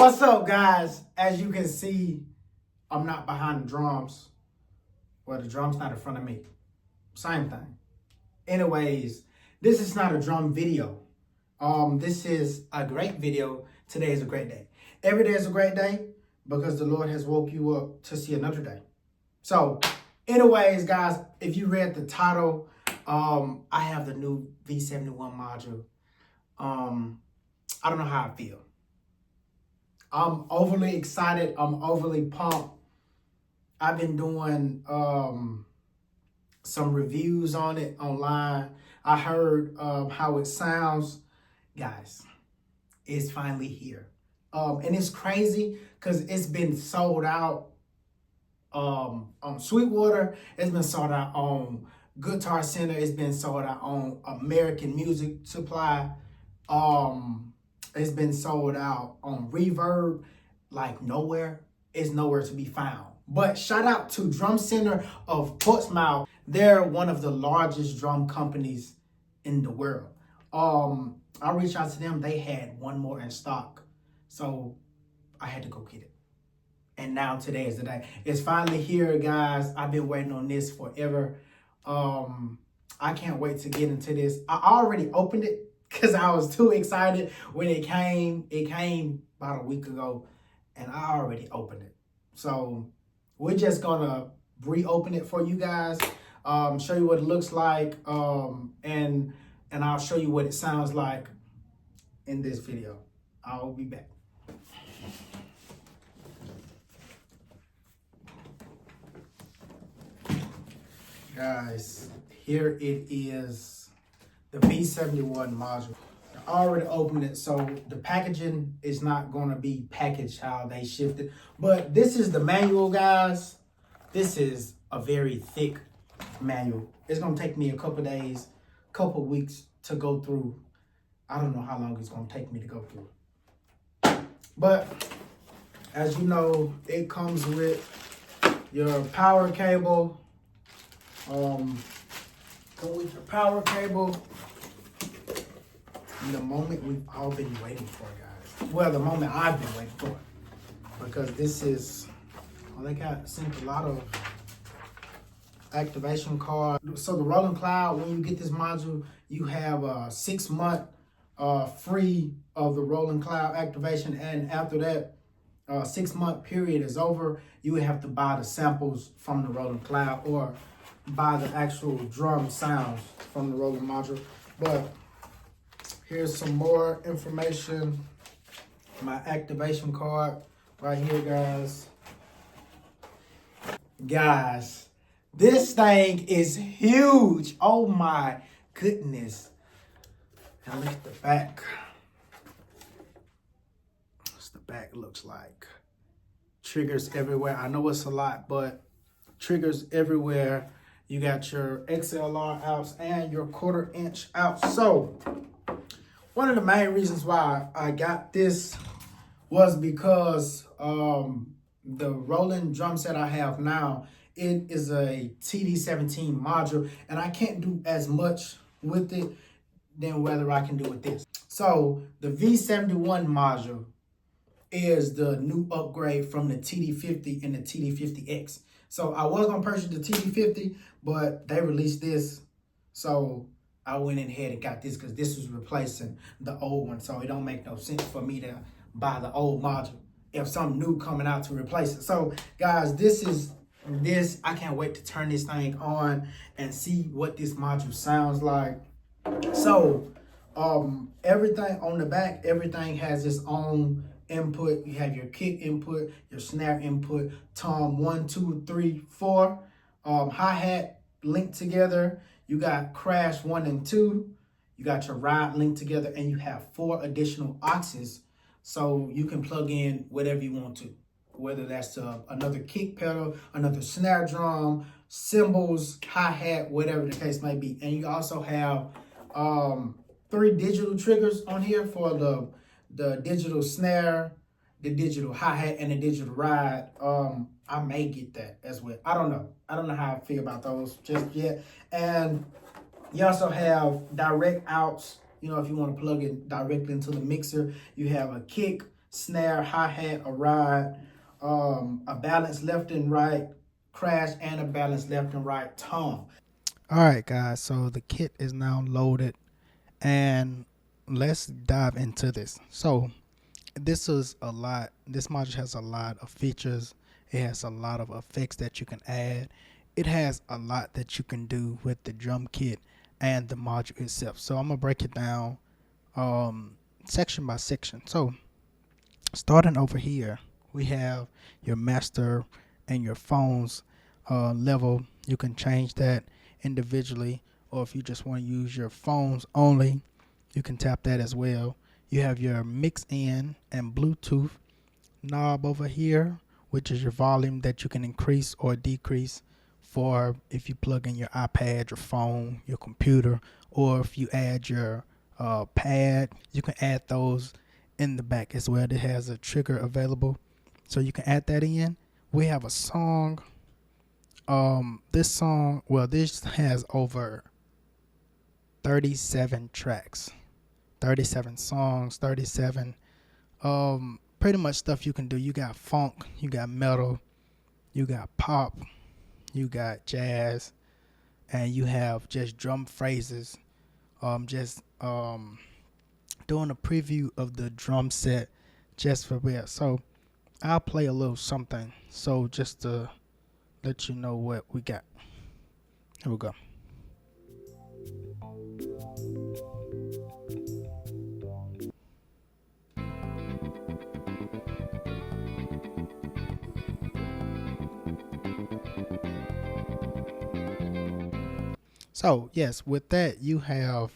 What's up, guys? As you can see, I'm not behind the drums. Well, the drum's not in front of me. Same thing. Anyways, this is not a drum video. This is a great video. Today is a great day. Every day is a great day because the Lord has woke you up to see another day. So, anyways, guys, if you read the title, I have the new V71 module. I don't know how I feel. I'm overly excited. I'm overly pumped. I've been doing some reviews on it online. I heard how it sounds. Guys, it's finally here. And it's crazy because it's been sold out on Sweetwater. It's been sold out on Guitar Center. It's been sold out on American Music Supply. It's been sold out on Reverb, like nowhere. It's nowhere to be found. But shout out to Drum Center of Portsmouth. They're one of the largest drum companies in the world. I reached out to them. They had one more in stock. So I had to go get it. And now today is the day. It's finally here, guys. I've been waiting on this forever. I can't wait to get into this. I already opened it because I was too excited when it came. It came about a week ago, and I already opened it. So we're just gonna reopen it for you guys, show you what it looks like, and I'll show you what it sounds like in this video. I'll be back. Guys, here it is. The V71 module. I already opened it, so the packaging is not going to be packaged how they shipped it. But this is the manual, guys. This is a very thick manual. It's going to take me a couple days, couple weeks to go through. I don't know how long it's going to take me to go through. But as you know, it comes with your power cable. Go with your power cable. And the moment we've all been waiting for, guys. Well, the moment I've been waiting for. Because this is, they got sent a lot of activation card. So the Roland Cloud, when you get this module, you have a 6-month free of the Roland Cloud activation. And after that 6-month period is over, you would have to buy the samples from the Roland Cloud or buy the actual drum sounds from the Roland module. But here's some more information. My activation card right here, guys. Guys, this thing is huge. Oh my goodness. And look at the back. What's the back looks like? Triggers everywhere. I know it's a lot, but triggers everywhere. You got your XLR outs and your 1/4 inch outs. So one of the main reasons why I got this was because the Roland drum set I have now, it is a TD17 module, and I can't do as much with it than whether I can do with this. So the V71 module is the new upgrade from the TD50 and the TD50X. So I was gonna purchase the TD50, but they released this, so I went ahead and got this because this was replacing the old one. So it don't make no sense for me to buy the old module if something new coming out to replace it. So guys, I can't wait to turn this thing on and see what this module sounds like. So everything on the back, everything has its own input. You have your kick input, your snare input, tom 1, 2, 3, 4, hi-hat linked together. You got crash 1 and 2. You got your ride linked together, and you have 4 additional auxes, so you can plug in whatever you want to, whether that's another kick pedal, another snare drum, cymbals, hi-hat, whatever the case may be. And you also have 3 digital triggers on here for the digital snare, the digital hi-hat, and the digital ride. I may get that as well. I don't know. I don't know how I feel about those just yet. And you also have direct outs. You know, if you want to plug it directly into the mixer, you have a kick, snare, hi-hat, a ride, a balance left and right, crash, and a balance left and right tom. All right, guys, so the kit is now loaded, and let's dive into this. So this is a lot. This module has a lot of features. It has a lot of effects that you can add. It has a lot that you can do with the drum kit and the module itself. So I'm gonna break it down section by section. So starting over here, we have your master and your phones level. You can change that individually, or if you just want to use your phones only, you can tap that as well. You have your mix in and Bluetooth knob over here, which is your volume that you can increase or decrease for if you plug in your iPad, your phone, your computer, or if you add your pad, you can add those in the back as well. It has a trigger available, so you can add that in. We have a song. This has over 37 tracks, 37 songs, 37 pretty much stuff you can do. You got funk, you got metal, you got pop, you got jazz, and you have just drum phrases. Doing a preview of the drum set just for real. So I'll play a little something, so just to let you know what we got. Here we go. So yes, with that you have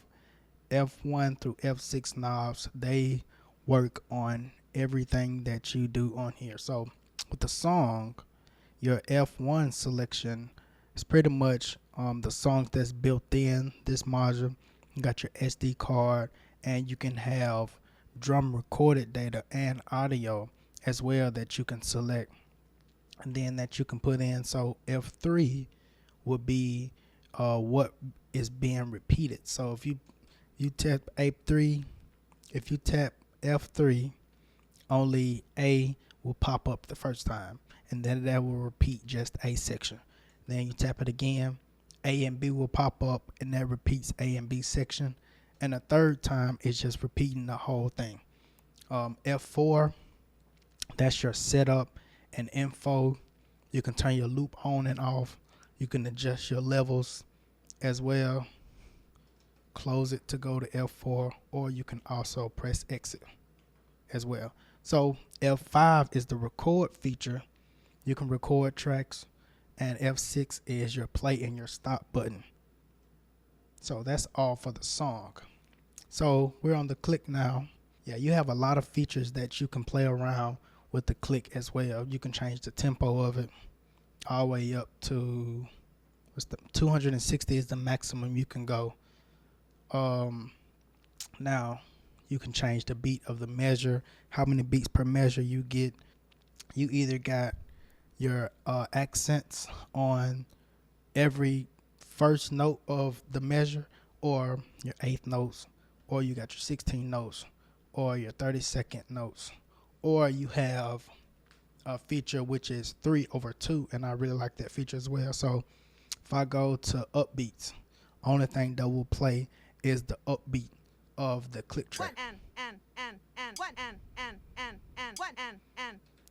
F1 through F6 knobs. They work on everything that you do on here. So with the song, your F1 selection is pretty much the songs that's built in this module. You got your SD card, and you can have drum recorded data and audio as well that you can select, and then that you can put in. So F3 would be what is being repeated. So if you tap A3, if you tap F3, only A will pop up the first time, and then that will repeat just A section. Then you tap it again, A and B will pop up, and that repeats A and B section. And the third time is just repeating the whole thing. F4, that's your setup and info. You can turn your loop on and off. You can adjust your levels as well. Close it to go to F4, or you can also press exit as well. So F5 is the record feature. You can record tracks, and F6 is your play and your stop button. So that's all for the song. So we're on the click now. Yeah, you have a lot of features that you can play around with the click as well. You can change the tempo of it all the way up to 260 is the maximum you can go. Now you can change the beat of the measure, how many beats per measure you get. You either got your accents on every first note of the measure, or your eighth notes, or you got your 16 notes, or your 32nd notes, or you have a feature which is 3/2, and I really like that feature as well. So if I go to upbeats, only thing that will play is the upbeat of the click track.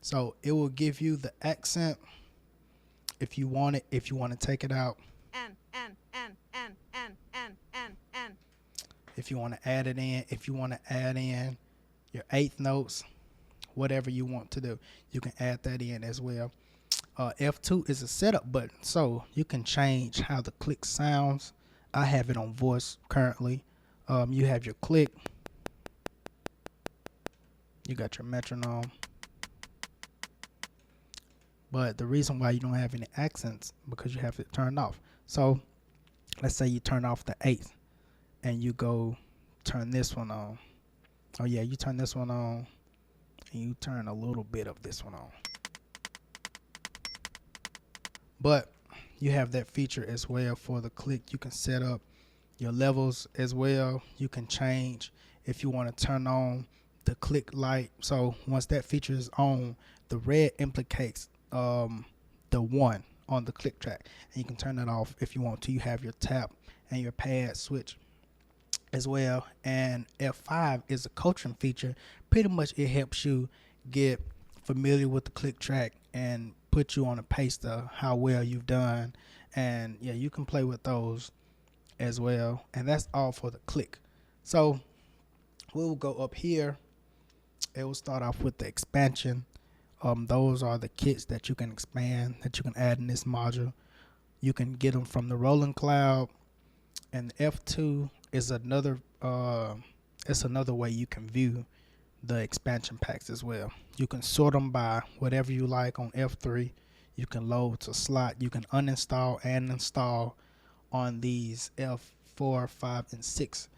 So it will give you the accent if you want it, if you want to take it out. If you want to add it in, if you want to add in your eighth notes, whatever you want to do, you can add that in as well. F2 is a setup button, so you can change how the click sounds. I have it on voice currently. You have your click, you got your metronome, but the reason why you don't have any accents because you have it turned off. So let's say you turn off the eighth and you go turn this one on. Oh yeah, you turn this one on and you turn a little bit of this one on. But you have that feature as well for the click. You can set up your levels as well. You can change if you want to turn on the click light. So once that feature is on, the red implicates the one on the click track, and you can turn that off if you want to. You have your tap and your pad switch as well. And F5 is a coaching feature. Pretty much it helps you get familiar with the click track and put you on a pace to how well you've done. And yeah, you can play with those as well. And that's all for the click. So we'll go up here. It will start off with the expansion. Those are the kits that you can expand, that you can add in this module. You can get them from the Roland Cloud, and F2 is another. It's another way you can view the expansion packs as well. You can sort them by whatever you like on F3. You can load to slot. You can uninstall and install on these F4, 5, and 6.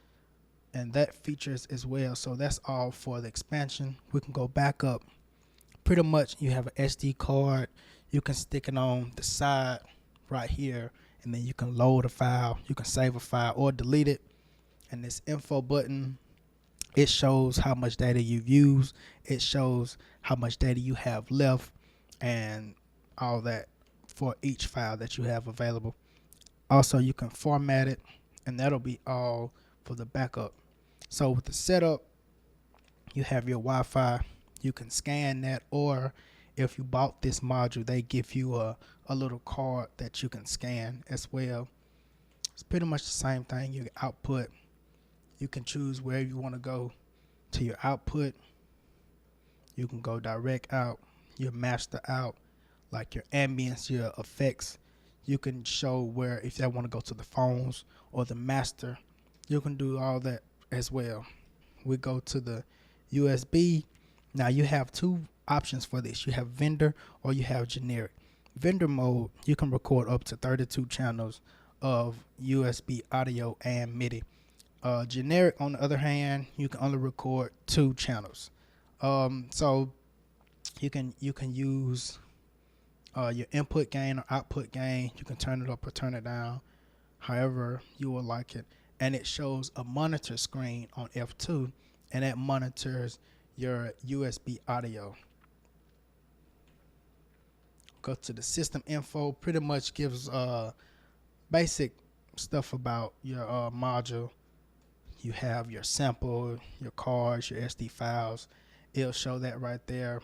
And that features as well. So that's all for the expansion. We can go back up. Pretty much you have an SD card. You can stick it on the side right here, and then you can load a file. You can save a file or delete it. And this info button, it shows how much data you've used. It shows how much data you have left and all that for each file that you have available. Also, you can format it, and that'll be all for the backup. So with the setup, you have your Wi-Fi. You can scan that, or if you bought this module, they give you a little card that you can scan as well. It's pretty much the same thing. Your output, you can choose where you want to go to your output. You can go direct out, your master out, like your ambience, your effects. You can show where, if you want to go to the phones or the master, you can do all that as well. We go to the USB. Now you have two options for this. You have vendor or you have generic. Vendor mode, you can record up to 32 channels of USB audio and MIDI. Generic, on the other hand, you can only record 2 channels. So you can use your input gain or output gain. You can turn it up or turn it down, however you would like it. And it shows a monitor screen on F2, and that monitors your USB audio. Go to the system info. Pretty much gives basic stuff about your module. You have your sample, your cards, your SD files. It'll show that right there.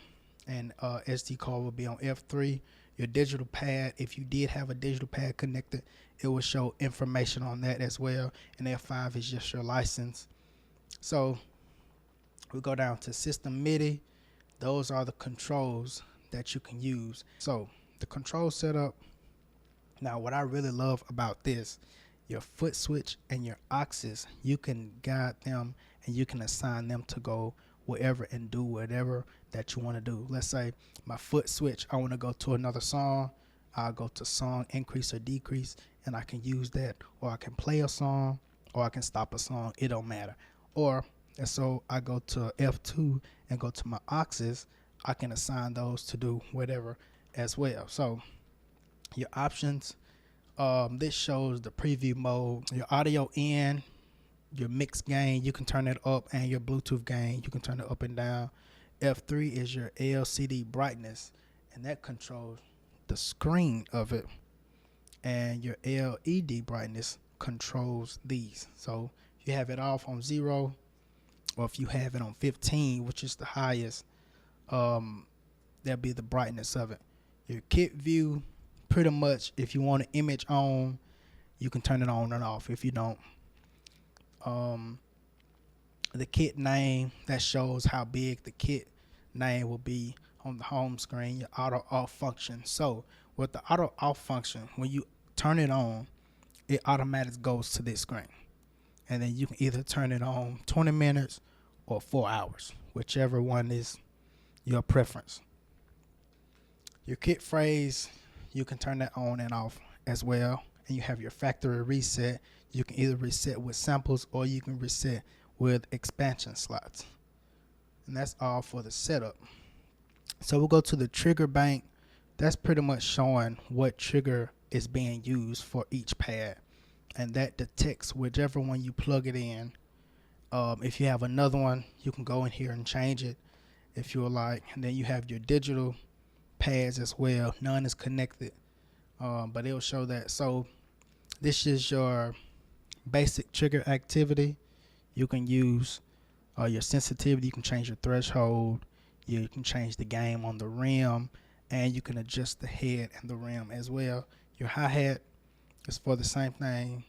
And SD card will be on F3. Your digital pad, if you did have a digital pad connected, it will show information on that as well. And F5 is just your license. So we go down to system MIDI. Those are the controls that you can use. So the control setup. Now what I really love about this, your foot switch and your axes, you can guide them and you can assign them to go wherever and do whatever that you want to do. Let's say my foot switch, I want to go to another song. I'll go to song increase or decrease, and I can use that, or I can play a song, or I can stop a song. It don't matter. Or, and so I go to F2 and go to my axes. I can assign those to do whatever as well. So your options, this shows the preview mode, your audio in, your mix gain, you can turn it up, and your Bluetooth gain, you can turn it up and down. F3 is your LCD brightness, and that controls the screen of it. And your LED brightness controls these. So if you have it off on 0, or if you have it on 15, which is the highest, that'll be the brightness of it. Your kit view, pretty much if you want an image on, you can turn it on and off. If you don't, the kit name, that shows how big the kit name will be on the home screen. Your auto off function. So with the auto off function, when you turn it on, it automatically goes to this screen, and then you can either turn it on 20 minutes or 4 hours, whichever one is your preference. Your kit phrase, you can turn that on and off as well. And you have your factory reset. You can either reset with samples or you can reset with expansion slots. And that's all for the setup. So we'll go to the trigger bank. That's pretty much showing what trigger is being used for each pad. And that detects whichever one you plug it in, If you have another one, you can go in here and change it if you would like. And then you have your digital pads as well. None is connected, but it'll show that. So this is your basic trigger activity. You can use your sensitivity. You can change your threshold. You can change the gain on the rim, and you can adjust the head and the rim as well. Your hi-hat is for the same thing,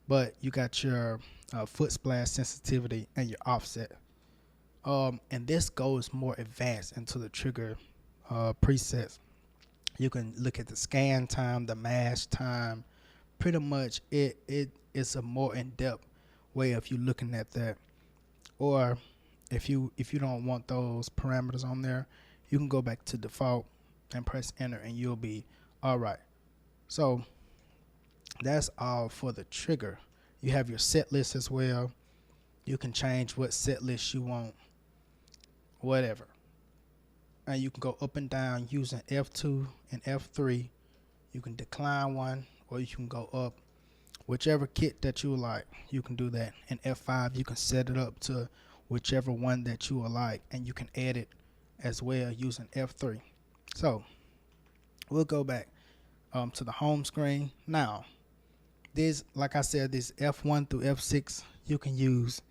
but you got your foot splash sensitivity and your offset. And this goes more advanced into the trigger presets. You can look at the scan time, the mask time. Pretty much, it is a more in-depth way of you looking at that. Or if you don't want those parameters on there, you can go back to default and press enter, and you'll be all right. So that's all for the trigger. You have your set list as well. You can change what set list you want, whatever. And you can go up and down using F2 and F3. You can decline one, or you can go up. Whichever kit that you like, you can do that. In F5, you can set it up to whichever one that you would like, and you can edit as well using F3. So we'll go back to the home screen. Now, this, like I said, this F1 through F6, you can use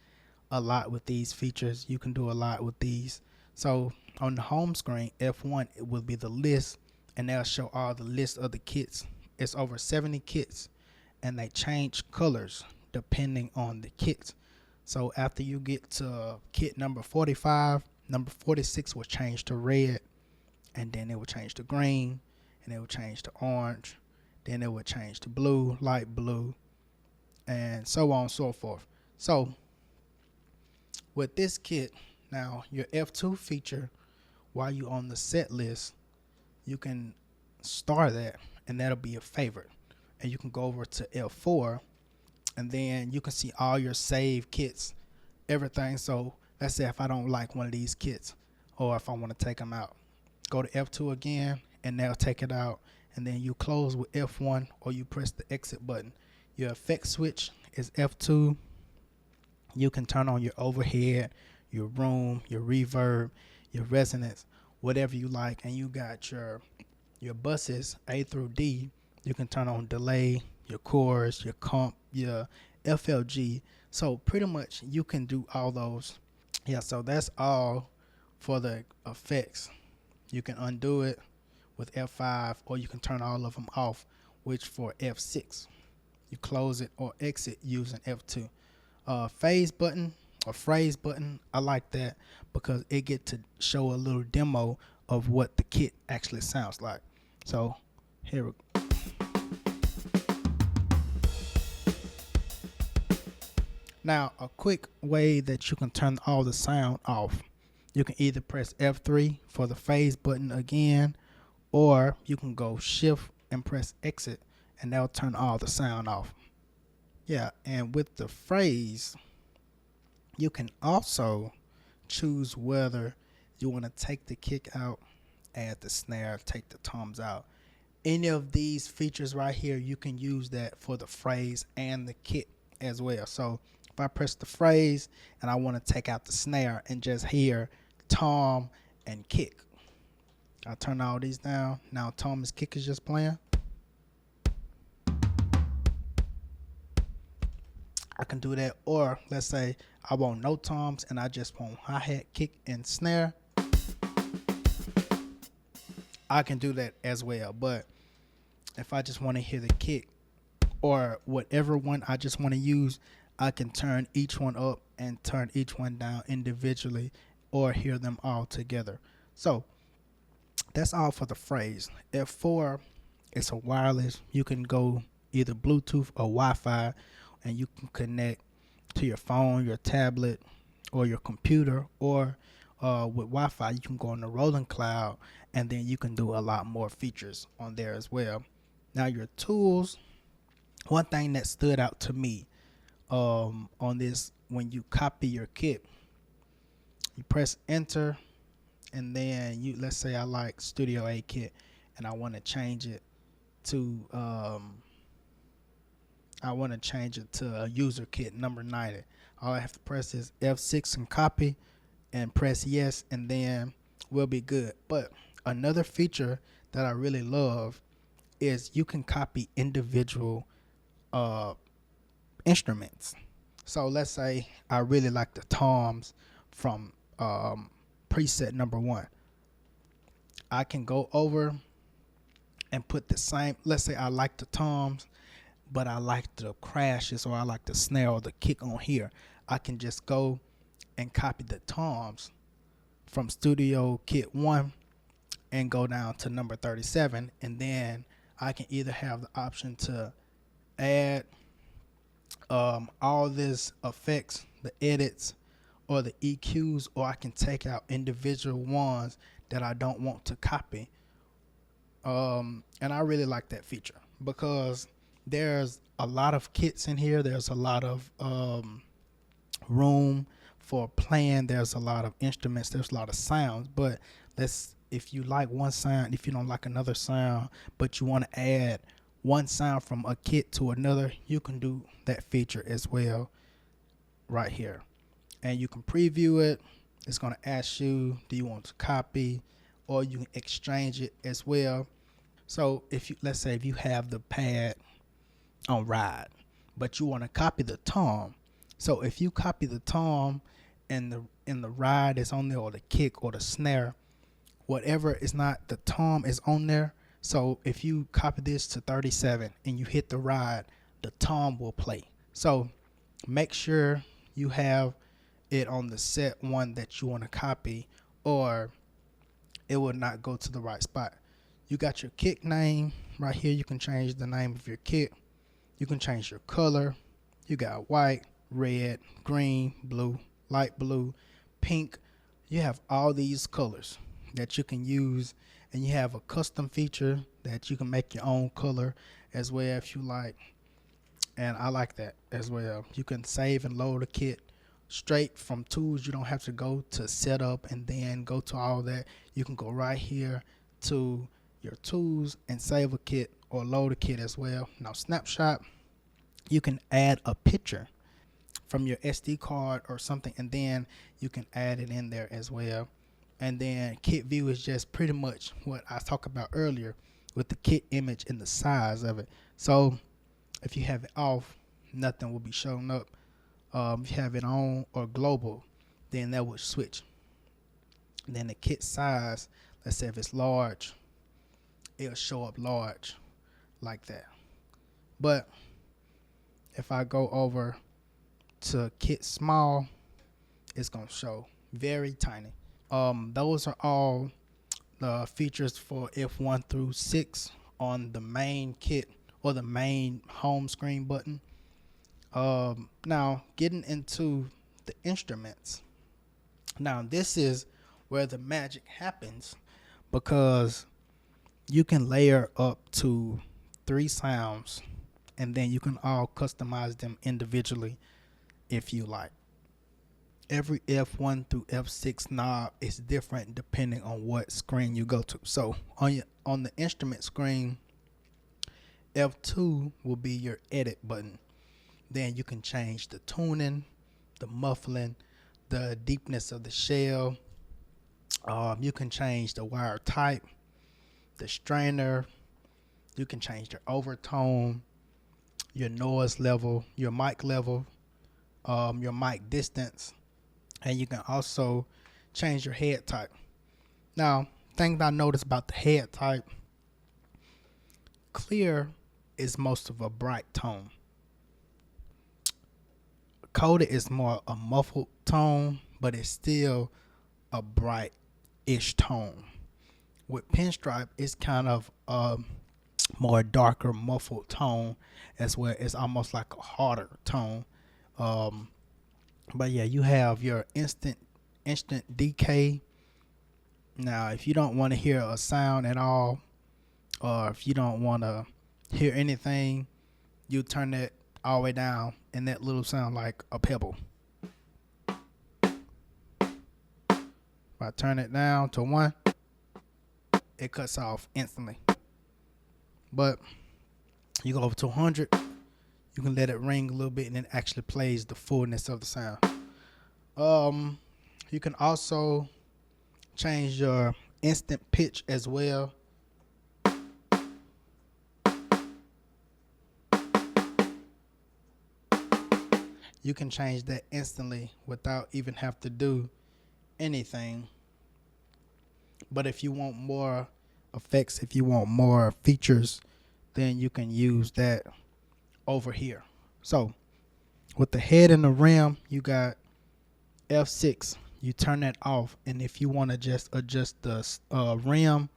a lot with these features. You can do a lot with these. So on the home screen, F1, it will be the list, and they'll show all the list of the kits. It's over 70 kits, and they change colors depending on the kits. So after you get to kit number 45, number 46 will change to red, and then it will change to green, and it will change to orange, then it will change to blue, light blue, and so on and so forth. So with this kit, now your F2 feature, while you're on the set list, you can star that, and that'll be a favorite. And you can go over to F4, and then you can see all your saved kits, everything. So let's say if I don't like one of these kits, or if I want to take them out, go to F2 again, and they'll take it out. And then you close with F1, or you press the exit button. Your effect switch is F2. You can turn on your overhead, your room, your reverb, your resonance, whatever you like. And you got your buses, A through D. You can turn on delay, your chorus, your comp, your FLG. So pretty much you can do all those. Yeah, so that's all for the effects. You can undo it with F5, or you can turn all of them off, which for F6. You close it or exit using F2. Phase button or phrase button, I like that because it get to show a little demo of what the kit actually sounds like. So here we go. Now, a quick way that you can turn all the sound off. You can either press F3 for the phase button again, or you can go shift and press exit, and that'll turn all the sound off. Yeah, and with the phrase, you can also choose whether you want to take the kick out, add the snare, take the toms out. Any of these features right here, you can use that for the phrase and the kick as well. So if I press the phrase and I want to take out the snare and just hear tom and kick, I'll turn all these down. Now Thomas kick is just playing. I can do that. Or let's say I want no toms and I just want hi-hat, kick, and snare. I can do that as well. But if I just want to hear the kick or whatever one I just want to use, I can turn each one up and turn each one down individually or hear them all together. So that's all for the phrase. F4, it's a wireless. You can go either Bluetooth or Wi-Fi, and you can connect to your phone, your tablet, or your computer, or with Wi-Fi, you can go on the Roland cloud, and then you can do a lot more features on there as well. Now your tools, one thing that stood out to me on this, when you copy your kit, you press enter, and then you, let's say I like Studio A kit, and I want to change it to a user kit number 90. All I have to press is F6 and copy and press yes, and then we'll be good. But another feature that I really love is you can copy individual uh, instruments. So let's say I really like the toms from preset number 1. I can go over and put the same. Let's say I like the toms, but I like the crashes or I like the snare or the kick on here. I can just go and copy the toms from Studio Kit 1 and go down to number 37, and then I can either have the option to add all this effects, the edits, or the EQs, or I can take out individual ones that I don't want to copy. And I really like that feature because there's a lot of kits in here. There's a lot of room for playing. There's a lot of instruments. There's a lot of sounds. But if you like one sound, if you don't like another sound, but you want to add one sound from a kit to another, you can do that feature as well right here. And you can preview it. It's going to ask you, do you want to copy, or you can exchange it as well. So let's say if you have the pad on ride, but you want to copy the tom. So if you copy the tom and the ride is on there, or the kick or the snare, whatever is not the tom is on there. So if you copy this to 37 and you hit the ride, the tom will play. So make sure you have it on the set one that you want to copy, or it will not go to the right spot. You got your kick name right here. You can change the name of your kick. You can change your color. You got white, red, green, blue, light blue, pink. You have all these colors that you can use, and you have a custom feature that you can make your own color as well if you like. And I like that as well. You can save and load a kit straight from tools. You don't have to go to setup and then go to all that. You can go right here to your tools and save a kit or load a kit as well. Now snapshot, you can add a picture from your SD card or something, and then you can add it in there as well. And then kit view is just pretty much what I talked about earlier with the kit image and the size of it. So if you have it off, nothing will be showing up. If you have it on or global, then that will switch. And then the kit size, let's say if it's large, it'll show up large like that. But if I go over to kit small, it's going to show very tiny. Those are all the features for F1 through 6 on the main kit or the main home screen button. Now getting into the instruments. Now this is where the magic happens, because you can layer up to 3 sounds, and then you can all customize them individually if you like. Every F1 through F6 knob is different depending on what screen you go to. So on the instrument screen, F2 will be your edit button. Then you can change the tuning, the muffling, the deepness of the shell. You can change the wire type, the strainer. You can change your overtone, your noise level, your mic level, your mic distance, and you can also change your head type. Now, things I noticed about the head type, clear is most of a bright tone. Coded is more a muffled tone, but it's still a bright-ish tone. With pinstripe, it's kind of a more darker, muffled tone, as well. It's almost like a harder tone. But yeah, you have your instant decay. Now, if you don't want to hear a sound at all, or if you don't want to hear anything, you turn that all the way down, and that little sound like a pebble. If I turn it down to 1, it cuts off instantly. But you go over to 100, You can let it ring a little bit, and it actually plays the fullness of the sound. You can also change your instant pitch as well. You can change that instantly without even have to do anything. But if you want more effects, if you want more features, then you can use that over here. So with the head and the rim, you got F6. You turn that off, and if you want to just adjust the rim,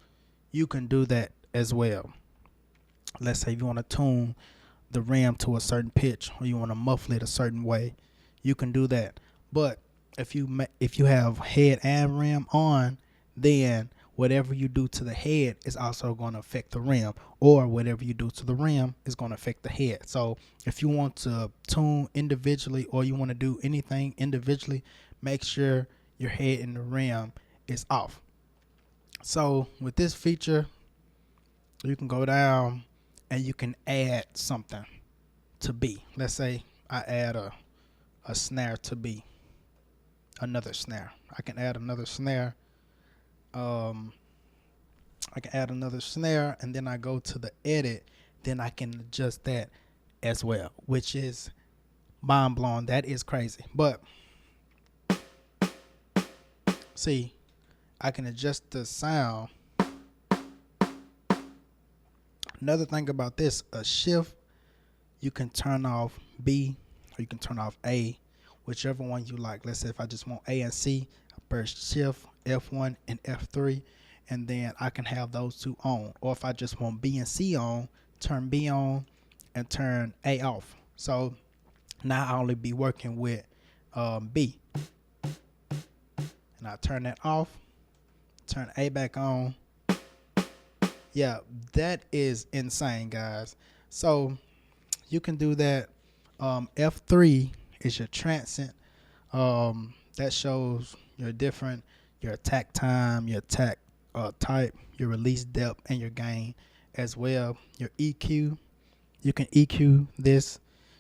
you can do that as well. Let's say if you want to tune the rim to a certain pitch, or you want to muffle it a certain way, you can do that. But if you have head and rim on, then whatever you do to the head is also going to affect the rim, or whatever you do to the rim is going to affect the head. So if you want to tune individually, or you want to do anything individually, make sure your head and the rim is off. So with this feature, you can go down and you can add something to B. Let's say I add a snare to B, another snare. I can add another snare. I can add another snare, and then I go to the edit. Then I can adjust that as well, which is mind blowing. That is crazy. But see, I can adjust the sound. Another thing about this, a shift, you can turn off B, or you can turn off A, whichever one you like. Let's say if I just want A and C, I press shift, F1 and F3, and then I can have those two on. Or if I just want B and C on, turn B on and turn A off. So now I only be working with B. And I turn that off, turn A back on. Yeah, that is insane, guys. So you can do that. F3 is your transient. That shows your attack time, your attack type, your release depth, and your gain as well. Your EQ, you can EQ this,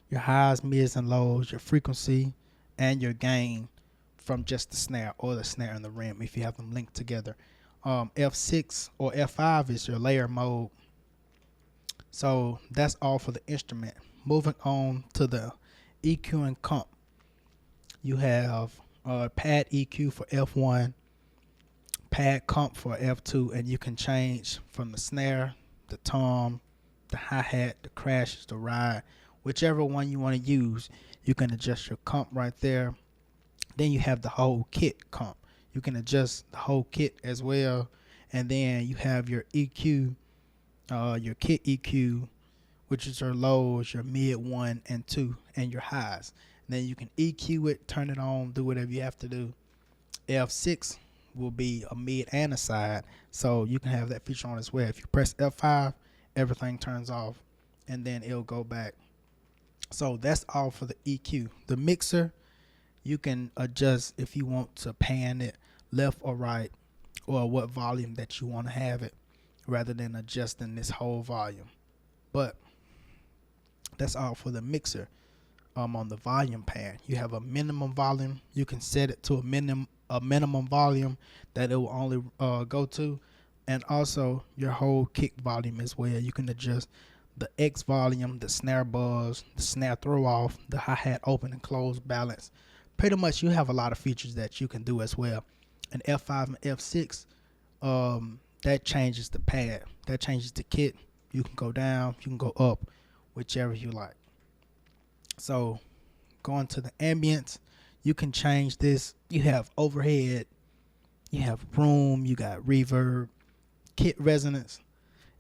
your highs, mids, and lows, your frequency, and your gain from just the snare, or the snare and the rim if you have them linked together. F6 or F5 is your layer mode. So that's all for the instrument. Moving on to the EQ and comp. You have pad EQ for F1, pad comp for F2, and you can change from the snare, the tom, the hi-hat, the crashes, the ride, whichever one you want to use. You can adjust your comp right there. Then you have the whole kit comp. You can adjust the whole kit as well. And then you have your EQ, your kit EQ, which is your lows, your mid 1 and 2, and your highs. And then you can EQ it, turn it on, do whatever you have to do. F6 will be a mid and a side, so you can have that feature on as well. If you press F5, everything turns off, and then it'll go back. So that's all for the EQ. The mixer, you can adjust if you want to pan it left or right, or what volume that you want to have it, rather than adjusting this whole volume. But that's all for the mixer. On the volume pad, you have a minimum volume. You can set it to a minimum volume that it will only go to, and also your whole kick volume as well. You can adjust the X volume, the snare buzz, the snare throw off, the hi-hat open and close balance. Pretty much you have a lot of features that you can do as well. And F5 and F6, that changes the pad, that changes the kit. You can go down, you can go up, whichever you like. So going to the ambience, you can change this. You have overhead, you have room, you got reverb, kit resonance.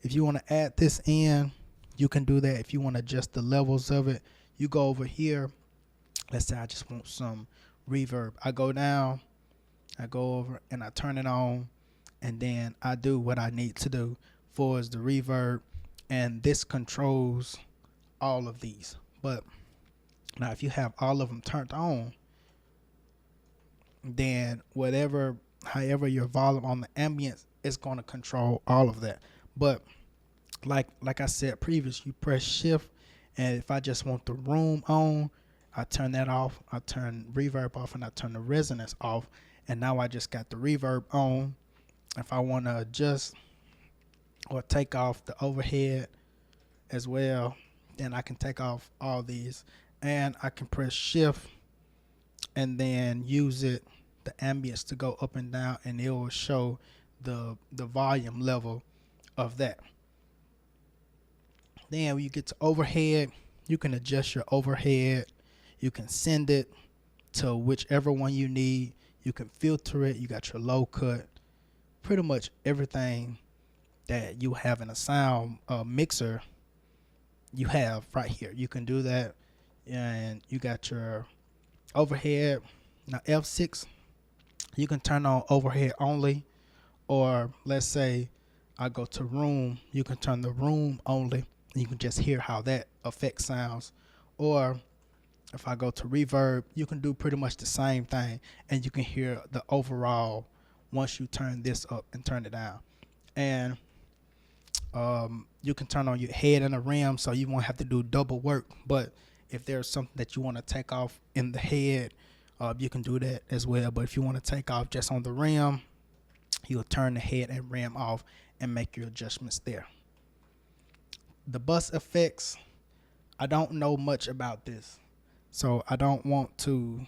If you want to add this in, you can do that. If you want to adjust the levels of it, you go over here. Let's say I just want some reverb. I go down, I go over and I turn it on, and then I do what I need to do for is the reverb, and this controls all of these. But now if you have all of them turned on, then however your volume on the ambience is going to control all of that. But like I said previous, you press shift And if I just want the room on, I turn that off. I turn reverb off, and I turn the resonance off. And now I just got the reverb on. If I want to adjust or take off the overhead as well, then I can take off all these, and I can press shift and then use the ambience to go up and down, and it will show the volume level of that. Then when you get to overhead, you can adjust your overhead. You can send it to whichever one you need. You can filter it. You got your low cut. Pretty much everything that you have in a sound mixer, you have right here. You can do that. And you got your overhead. Now F6, you can turn on overhead only. Or let's say I go to room, you can turn the room only. And you can just hear how that effect sounds. Or if I go to reverb, you can do pretty much the same thing, and you can hear the overall once you turn this up and turn it down. And you can turn on your head and the rim, so you won't have to do double work. But if there's something that you want to take off in the head, you can do that as well. But if you want to take off just on the rim, you'll turn the head and rim off and make your adjustments there. The bus effects, I don't know much about this, so I don't want to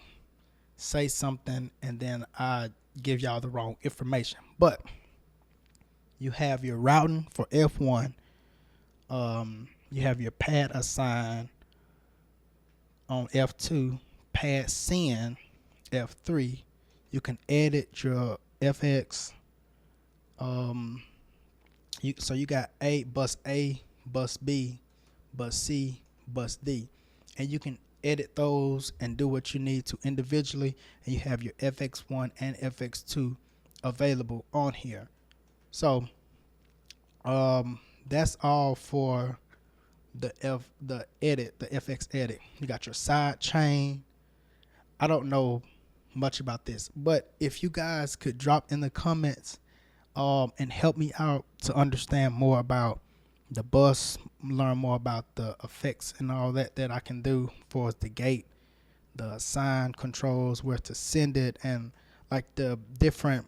say something and then I give y'all the wrong information. But you have your routing for F1. You have your pad assign on F2, pad send F3. You can edit your FX. So you got bus A, bus B, bus C, bus D, and you can edit those and do what you need to individually. And you have your FX1 and FX2 available on here. So that's all for the FX edit. You got your side chain. I don't know much about this, but if you guys could drop in the comments and help me out to understand more about the bus, learn more about the effects and all that I can do for the gate, the sign controls, where to send it, and like the different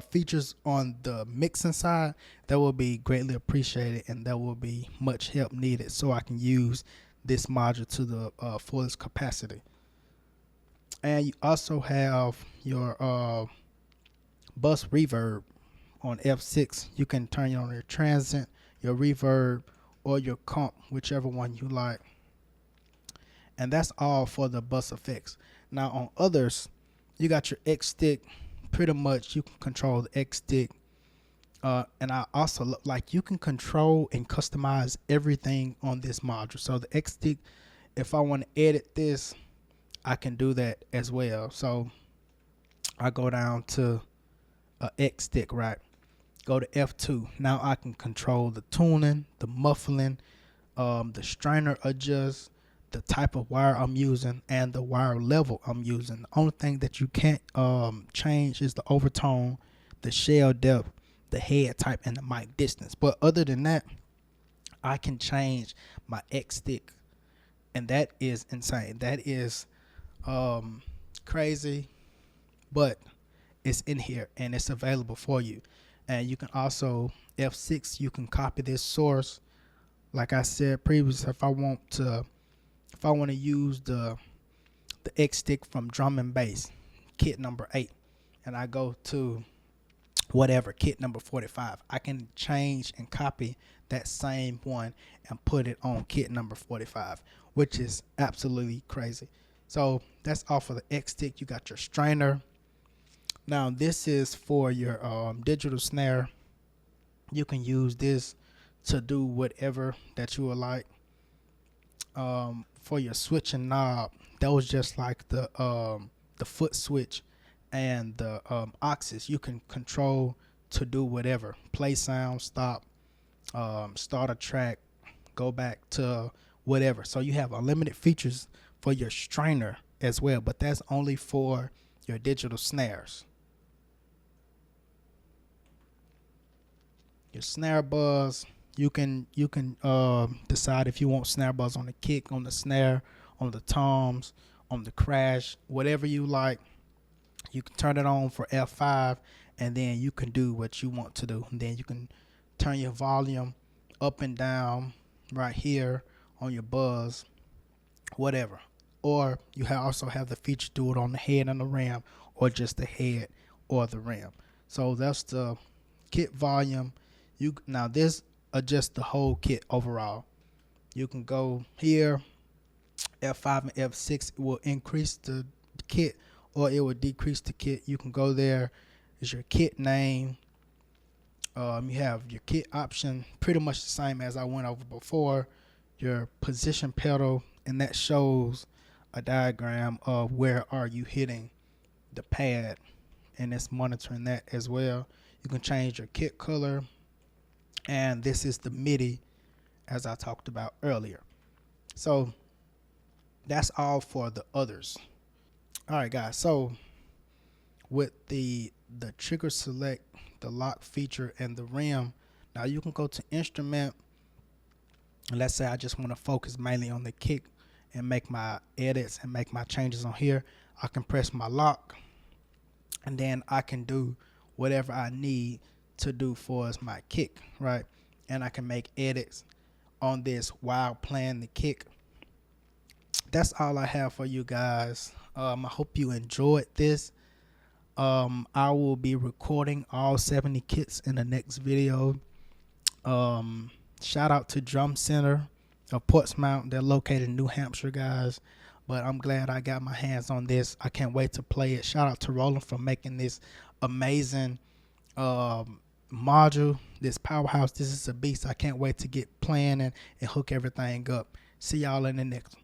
features on the mixing side, that will be greatly appreciated, and that will be much help needed so I can use this module to the fullest capacity. And you also have your bus reverb on F6. You can turn it on your transient, your reverb, or your comp, whichever one you like. And that's all for the bus effects. Now on others, you got your X stick. Pretty much you can control the X stick. And I also look like you can control and customize everything on this module. So the X stick, if I want to edit this, I can do that as well. So I go down to X stick, right? Go to F2. Now I can control the tuning, the muffling, the strainer adjust, the type of wire I'm using, and the wire level I'm using. The only thing that you can't change is the overtone, the shell depth, the head type, and the mic distance. But other than that, I can change my X stick, and that is insane. That is crazy, but it's in here and it's available for you. And you can also F6, you can copy this source. Like I said previously, if I want to use the X stick from drum and bass kit number 8, and I go to whatever kit number 45, I can change and copy that same one and put it on kit number 45, which is absolutely crazy. So that's all for the X stick. You got your strainer. Now this is for your digital snare. You can use this to do whatever that you would like. For your switching knob, that was just like the foot switch and the axis. You can control to do whatever. Play sound, stop, start a track, go back to whatever. So you have unlimited features for your strainer as well, but that's only for your digital snares. Your snare buzz, You can decide if you want snare buzz on the kick, on the snare, on the toms, on the crash, whatever you like. You can turn it on for F5, and then you can do what you want to do. And then you can turn your volume up and down right here on your buzz, whatever. Or you also have the feature to do it on the head and the rim, or just the head or the rim. So that's the kit volume. Now this adjusts the whole kit overall. You can go here, F5 and F6 will increase the kit, or it will decrease the kit. You can go there. Is your kit name. You have your kit option, pretty much the same as I went over before. Your position pedal, and that shows a diagram of where are you hitting the pad, and it's monitoring that as well. You can change your kit color, and this is the MIDI as I talked about earlier. So that's all for the others. All right, guys. So with the trigger select, the lock feature, and the rim, now you can go to instrument. And let's say I just want to focus mainly on the kick and make my edits and make my changes on here. I can press my lock, and then I can do whatever I need to do for as my kick, right? And I can make edits on this while playing the kick. That's all I have for you guys. I hope you enjoyed this. I will be recording all 70 kits in the next video. Shout out to Drum Center of Portsmouth. They're located in New Hampshire, guys. But I'm glad I got my hands on this. I can't wait to play it. Shout out to Roland for making this amazing module, this powerhouse. This is a beast. I can't wait to get playing and hook everything up. See y'all in the next one.